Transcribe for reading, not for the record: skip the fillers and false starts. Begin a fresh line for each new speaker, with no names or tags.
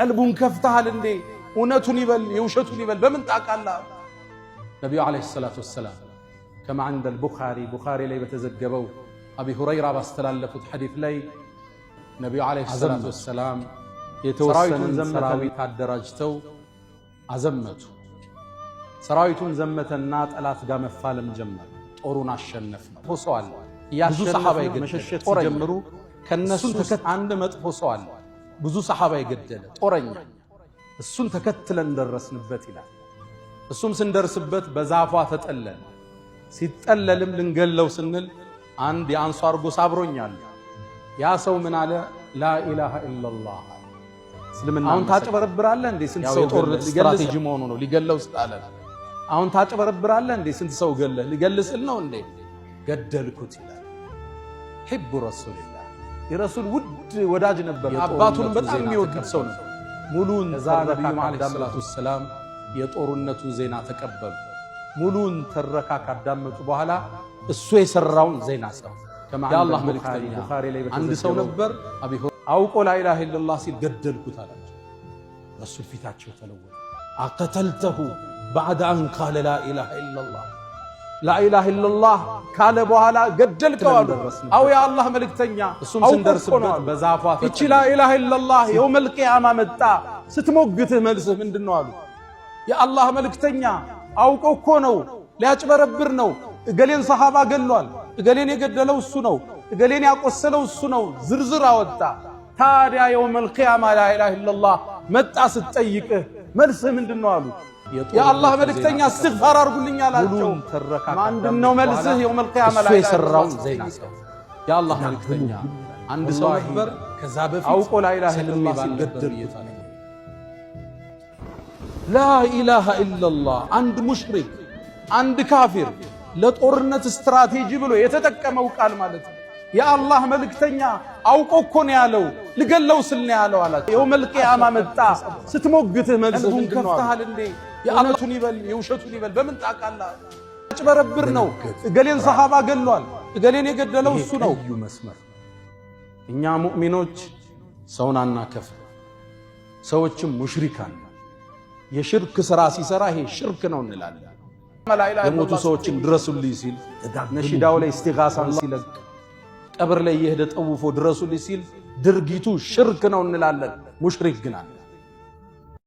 ቀልቡን ከፍተሃል እንዴ እውነቱን ይበል የውሸቱን ይበል በምን ታውቃለህ? ነብዩ አለይሂ ሰላቱ ወሰላም ከማ عند البخاري ቡኻሪ ላይ በተዘገበው አቢ ሁረይራ ባስተላለፉት ሐዲስ ላይ ነብዩ አለይሂ ሰላቱ ወሰላም የተወሰኑን ሰራዊት አደራጅተው አዘመቱ። ሰራዊቱን ዘመተና ጠላት ጋር መፋለም ጀመረ። ጦሩን አሸነፈ። ሰው አለ ብዙ ሰሃባ መሸሸት ጀመሩ። ከነሱ አንድ መጥፎ ሰው አለ ብዙ ሰሃባ ይገደለ ጦረኛ። እሱን ተከትለን ደረስንበት ይላል። እሱም ስንደርስበት በዛፏ ተጠለለ። ሲጠለልም ልንገለው ስንል አንድ የአንሷር ጎሳ አብሮኛል። ያ ሰው ምን አለ? ላ ኢላሃ ኢላላህ እስልምና። አሁን ታጭበረብራለህ እንዴ? ስንት ሰው ጦር ስትራቴጂ መሆኑ ነው ሊገለው ስጣለ። አሁን ታጭበረብራለህ እንዴ? ስንት ሰው ገለህ ሊገልስል ነው እንዴ? ገደልኩት ይላል። ሒቡ ረሱልላህ የረሱል ውድ ወዳጅ ነበር። አባቱንም በጣም የሚወድ ሰው ነው። ሙሉን ነብዩ አለይሂ ሰላቱ ወሰላም የጦርነቱን ዜና ተቀበሉ። ሙሉን ተረካ ካዳመጡ በኋላ እሱ የሰራውን ዜና ሰው የአላህ መልእክተኛ ቡኻሪ ላይ አንድ ሰው ነበር አውቆ ላ ኢላሃ ኢላላህ ሲል ገደልኩት አላቸው። ረሱል ፊታቸው ተለወጠ። አቀተልተሁ بعد أن قال لا إله إلا الله لا إله إلا الله ካለ በኋላ ገደልከው አሉ። አው ያ አላህ መልእክተኛ እሱም ስንደርስበት በዛፏ እቺ ላ ኢላሃ ኢላላህ የውመል ቂያማ መጣ ስትሞግትህ መልስህ ምንድነው አሉ። ያ አላህ መልእክተኛ አውቆ እኮ ነው ሊያጭበረብር ነው። እገሌን ሰሃባ ገሏል፣ እገሌን የገደለው እሱ ነው፣ እገሌን ያቆሰለው እሱ ነው። ዝርዝር አወጣ። ታዲያ የውመል ቂያማ ላ ኢላሃ ኢላላህ መጣ ስትጠይቅህ መልስህ ምንድነው አሉ። የአላህ መልእክተኛ እስትግፋር አድርጉልኝ አላቸው። ምንድነው መልስህ? የውመል ቂያማ ላይ የሰራውን ዜና ሰው የአላህ መልእክተኛ አንድ ሰው ነበር ከዛ በፊት አውቆ ላ ኢላሃ ኢላላህ ሲገደል ላ ኢላሃ ኢላላህ አንድ ሙሽሪክ አንድ ካፊር ለጦርነት ስትራቴጂ ብሎ የተጠቀመው ቃል ማለት ነው። የአላህ መልእክተኛ አውቆ እኮ ነው ያለው ልገለው ስል ነው ያለው አላቸው። የውመል ቂያማ መጣ ስትሞግትህ መልስህ ከፍተሃል እንዴ? የአላቱን ይበል የውሸቱን ይበል በምን ታውቃለህ? አጭበረብር ነው። እገሌን ሰሃባ ገሏል፣ እገሌን የገደለው እሱ ነው። እዩ መስመር እኛ ሙእሚኖች ሰውን አናከፍር፣ ሰዎችም ሙሽሪካን የሽርክ ስራ ሲሰራ ይሄ ሽርክ ነው እንላለን። የሞቱ ሰዎችን ድረሱልኝ ሲል ነሺዳው ላይ እስቲጋሳን ሲለቅ ቀብር ላይ የሄደ ጠውፎ ድረሱልኝ ሲል ድርጊቱ ሽርክ ነው እንላለን። ሙሽሪክ ግን